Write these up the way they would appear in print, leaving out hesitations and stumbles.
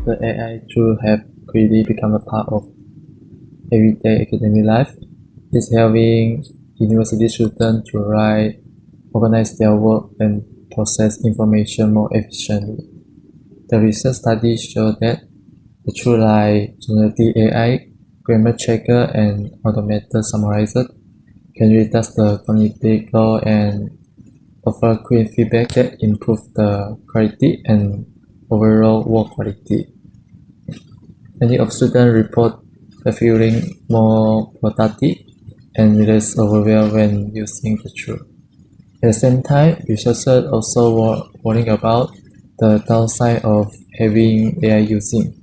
the AI tool have quickly become a part of everyday academic life. It's helping university students to write, organize their work, and process information more efficiently. The recent studies show that the tools like generative AI, grammar checker, and automated summarizer can reduce the cognitive load and offer quick feedback that improve the quality and overall work quality. Many of students report feeling more productive and less overwhelmed when using the tool. At the same time, researchers also warning about the downside of having AI using,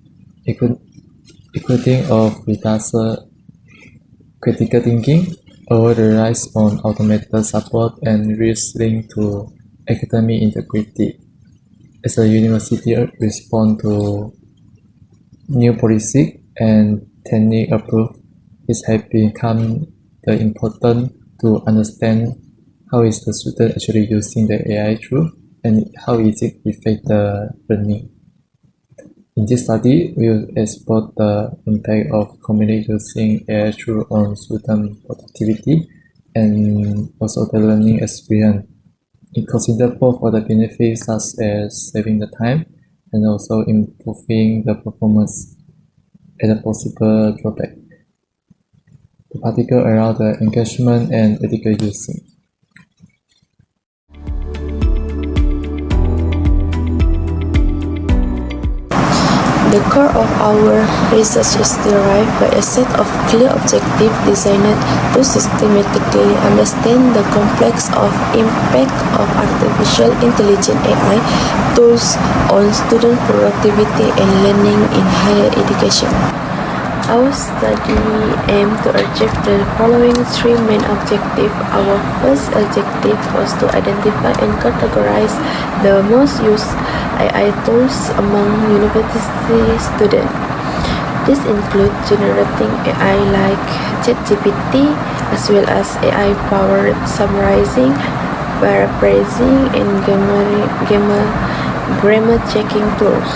including of reduced critical thinking, over the rise on automated support, and risk linked to academic integrity. As a university respond to new policy and technique approach, it has become important to understand how is the student actually using the AI tool and how is it affect the learning. In this study, we will explore the impact of commonly using AI tool on student productivity and also the learning experience. It considers both of the benefits such as saving the time and also improving the performance as a possible drawback, particularly around the engagement and ethical using. The core of our research is derived by a set of clear objectives designed to systematically understand the complex of impact of artificial intelligence AI tools on student productivity and learning in higher education. Our study aimed to achieve the following three main objectives. Our first objective was to identify and categorize the most used AI tools among university students. This includes generating AI like ChatGPT as well as AI-powered summarizing, paraphrasing, and grammar checking tools.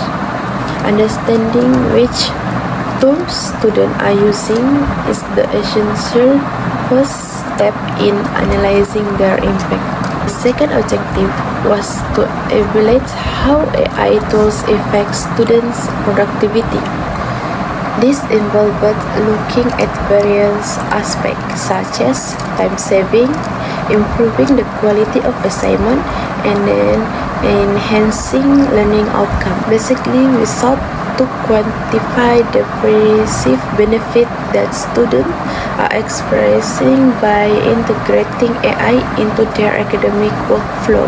Understanding which tools students are using is the essential first step in analyzing their impact. The second objective was to evaluate how AI tools affect students' productivity. This involved looking at various aspects such as time saving, improving the quality of assignment, and then enhancing learning outcomes. Basically, we sought to quantify the perceived benefit that students are experiencing by integrating AI into their academic workflow.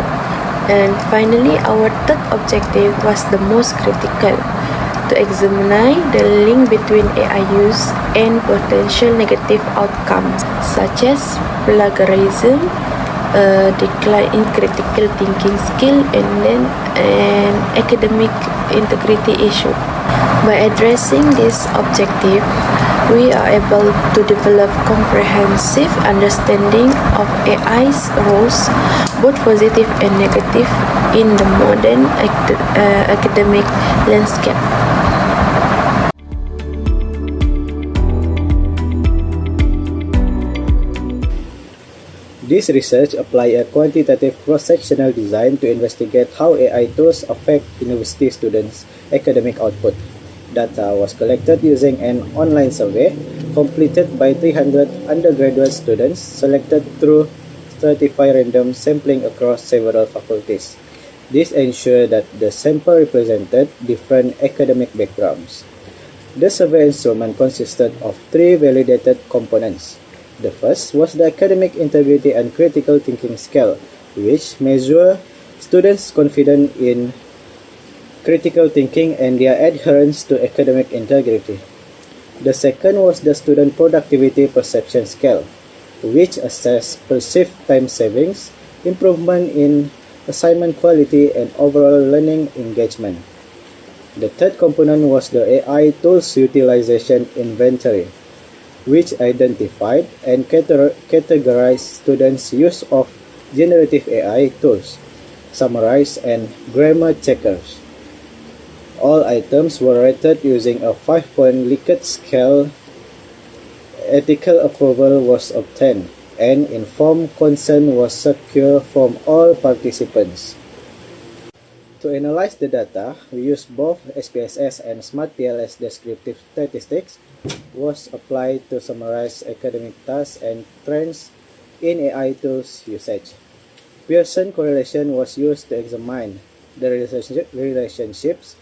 And finally, our third objective was the most critical, to examine the link between AI use and potential negative outcomes such as plagiarism, decline in critical thinking skill, and then an academic integrity issue. By addressing this objective, we are able to develop comprehensive understanding of AI's roles, both positive and negative, in the modern academic landscape. This research applied a quantitative cross-sectional design to investigate how AI tools affect university students' academic output. Data was collected using an online survey completed by 300 undergraduate students selected through stratified random sampling across several faculties. This ensured that the sample represented different academic backgrounds. The survey instrument consisted of three validated components. The first was the Academic Integrity and Critical Thinking Scale, which measures students' confidence in critical thinking and their adherence to academic integrity. The second was the Student Productivity Perception Scale, which assesses perceived time savings, improvement in assignment quality, and overall learning engagement. The third component was the AI Tools Utilization Inventory, which identified and categorized students' use of generative AI tools, summarize, and grammar checkers. All items were rated using a 5-point Likert scale. Ethical approval was obtained, and informed consent was secured from all participants. To analyze the data, we used both SPSS and SmartPLS descriptive statistics was applied to summarize academic tasks and trends in AI tools usage. Pearson correlation was used to examine the relationships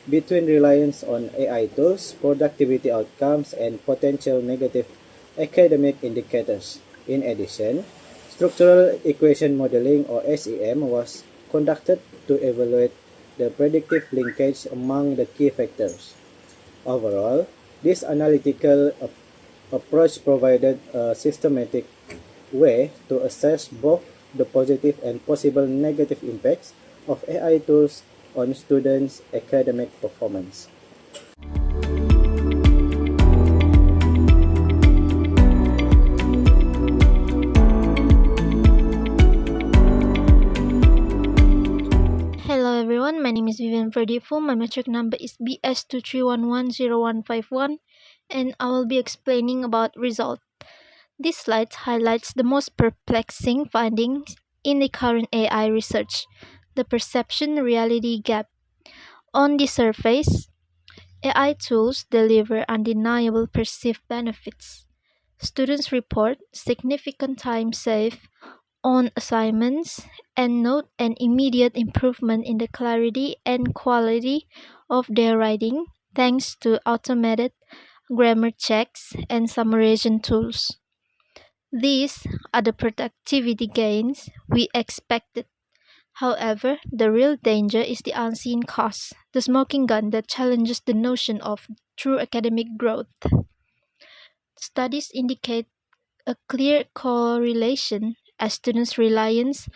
between reliance on AI tools, productivity outcomes, and potential negative academic indicators. In addition, structural equation modeling or SEM was conducted to evaluate the predictive linkage among the key factors. Overall, this analytical approach provided a systematic way to assess both the positive and possible negative impacts of AI tools on students' academic performance. Hello everyone, my name is Vivian Verdifu. My metric number is BS231101151 and I will be explaining about result. This slide highlights the most perplexing findings in the current AI research, the perception-reality gap. On the surface, AI tools deliver undeniable perceived benefits. Students report significant time saved on assignments and note an immediate improvement in the clarity and quality of their writing thanks to automated grammar checks and summarization tools. These are the productivity gains we expected. However, the real danger is the unseen cost, the smoking gun that challenges the notion of true academic growth. Studies indicate a clear correlation as students' reliance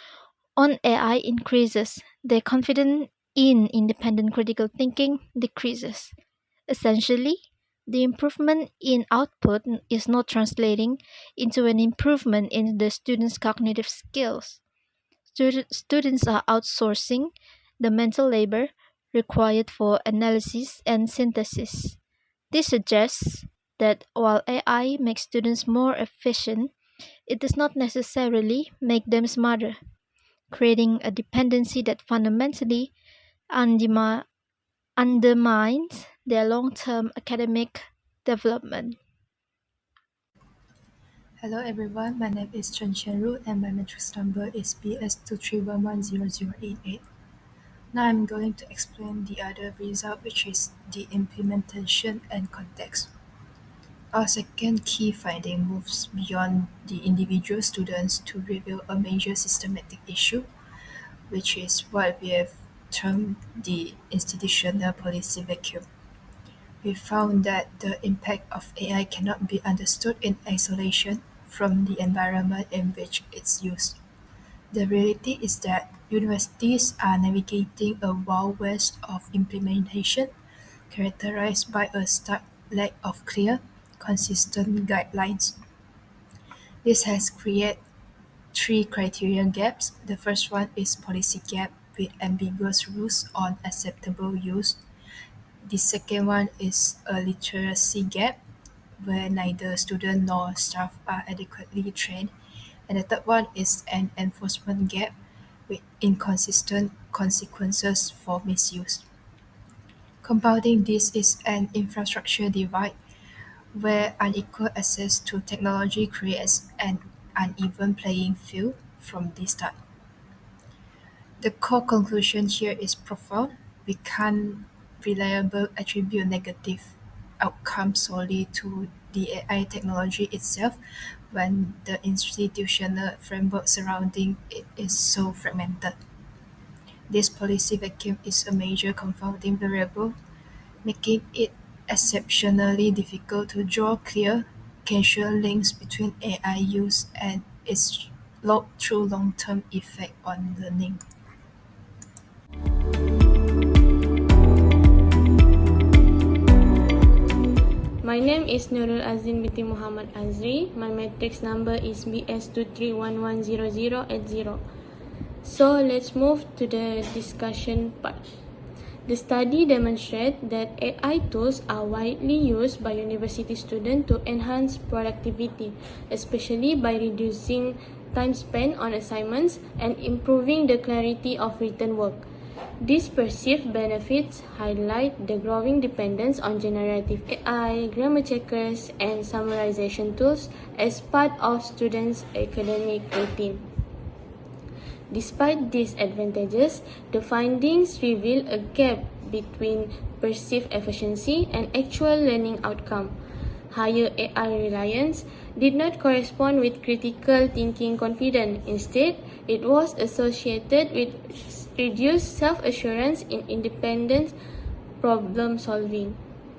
on AI increases, their confidence in independent critical thinking decreases. Essentially, the improvement in output is not translating into an improvement in the students' cognitive skills. Students are outsourcing the mental labor required for analysis and synthesis. This suggests that while AI makes students more efficient, it does not necessarily make them smarter, creating a dependency that fundamentally undermines their long-term academic development. Hello everyone, my name is Chen Qianru and my matrix number is BS231100088. Now I'm going to explain the other result, which is the implementation and context. Our second key finding moves beyond the individual students to reveal a major systematic issue, which is what we have termed the institutional policy vacuum. We found that the impact of AI cannot be understood in isolation from the environment in which it's used. The reality is that universities are navigating a wild west of implementation characterized by a stark lack of clear, consistent guidelines. This has created three criteria gaps. The first one is policy gap with ambiguous rules on acceptable use. The second one is a literacy gap where neither student nor staff are adequately trained. And the third one is an enforcement gap with inconsistent consequences for misuse. Compounding this is an infrastructure divide where unequal access to technology creates an uneven playing field from the start. The core conclusion here is profound. We can't reliably attribute negative outcomes solely to the AI technology itself when the institutional framework surrounding it is so fragmented. This policy vacuum is a major confounding variable, making it exceptionally difficult to draw clear, causal links between AI use and its true long-term effect on learning. My name is Nurul Azin binti Muhammad Azri. My matrix number is BS231100080. So let's move to the discussion part. The study demonstrates that AI tools are widely used by university students to enhance productivity, especially by reducing time spent on assignments and improving the clarity of written work. These perceived benefits highlight the growing dependence on generative AI, grammar checkers, and summarization tools as part of students' academic routine. Despite these advantages, the findings reveal a gap between perceived efficiency and actual learning outcome. Higher AI reliance did not correspond with critical thinking confidence. Instead, it was associated with reduced self-assurance in independent problem solving.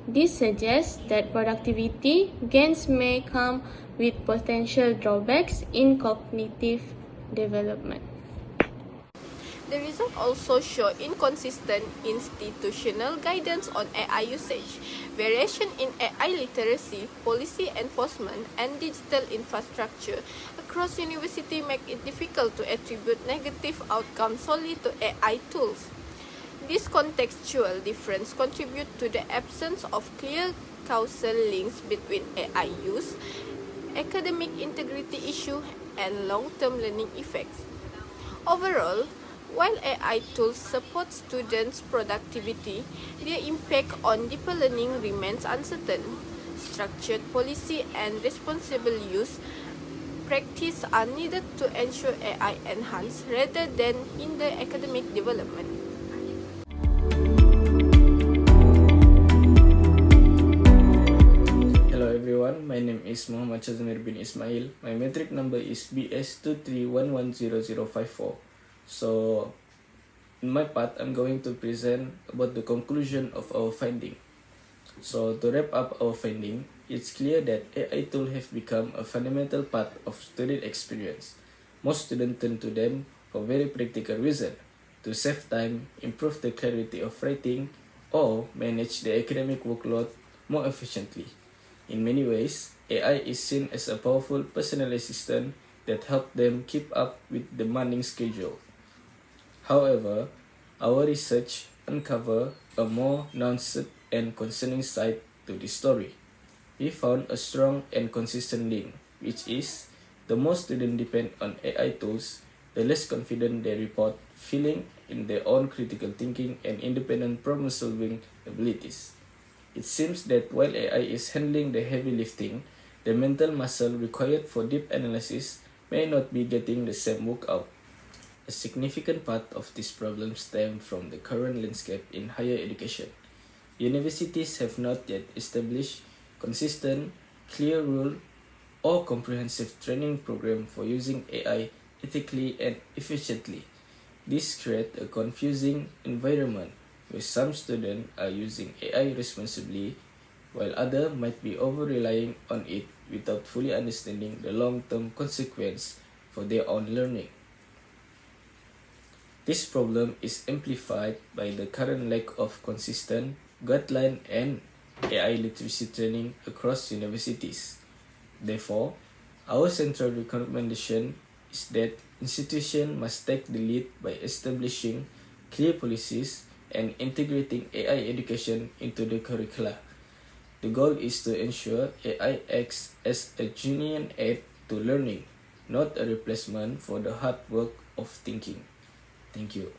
This suggests that productivity gains may come with potential drawbacks in cognitive development. The results also show inconsistent institutional guidance on AI usage, variation in AI literacy, policy enforcement, and digital infrastructure across universities make it difficult to attribute negative outcomes solely to AI tools. This contextual difference contributes to the absence of clear causal links between AI use, academic integrity issue, and long-term learning effects. Overall, while AI tools support students' productivity, their impact on deeper learning remains uncertain. Structured policy and responsible use practice are needed to ensure AI enhance rather than hinder academic development. Hello everyone, my name is Muhammad Shazmir bin Ismail. My metric number is BS23110054. So, in my part, I'm going to present about the conclusion of our finding. So, to wrap up our finding, it's clear that AI tools have become a fundamental part of student experience. Most students turn to them for very practical reasons, to save time, improve the clarity of writing, or manage the academic workload more efficiently. In many ways, AI is seen as a powerful personal assistant that helps them keep up with demanding schedule. However, our research uncovered a more nuanced and concerning side to this story. We found a strong and consistent link, which is the more students depend on AI tools, the less confident they report feeling in their own critical thinking and independent problem-solving abilities. It seems that while AI is handling the heavy lifting, the mental muscle required for deep analysis may not be getting the same work out. A significant part of this problem stems from the current landscape in higher education. Universities have not yet established consistent, clear rule or comprehensive training program for using AI ethically and efficiently. This creates a confusing environment where some students are using AI responsibly while others might be over-relying on it without fully understanding the long-term consequence for their own learning. This problem is amplified by the current lack of consistent guideline and AI literacy training across universities. Therefore, our central recommendation is that institutions must take the lead by establishing clear policies and integrating AI education into the curricula. The goal is to ensure AI acts as a genuine aid to learning, not a replacement for the hard work of thinking. Thank you.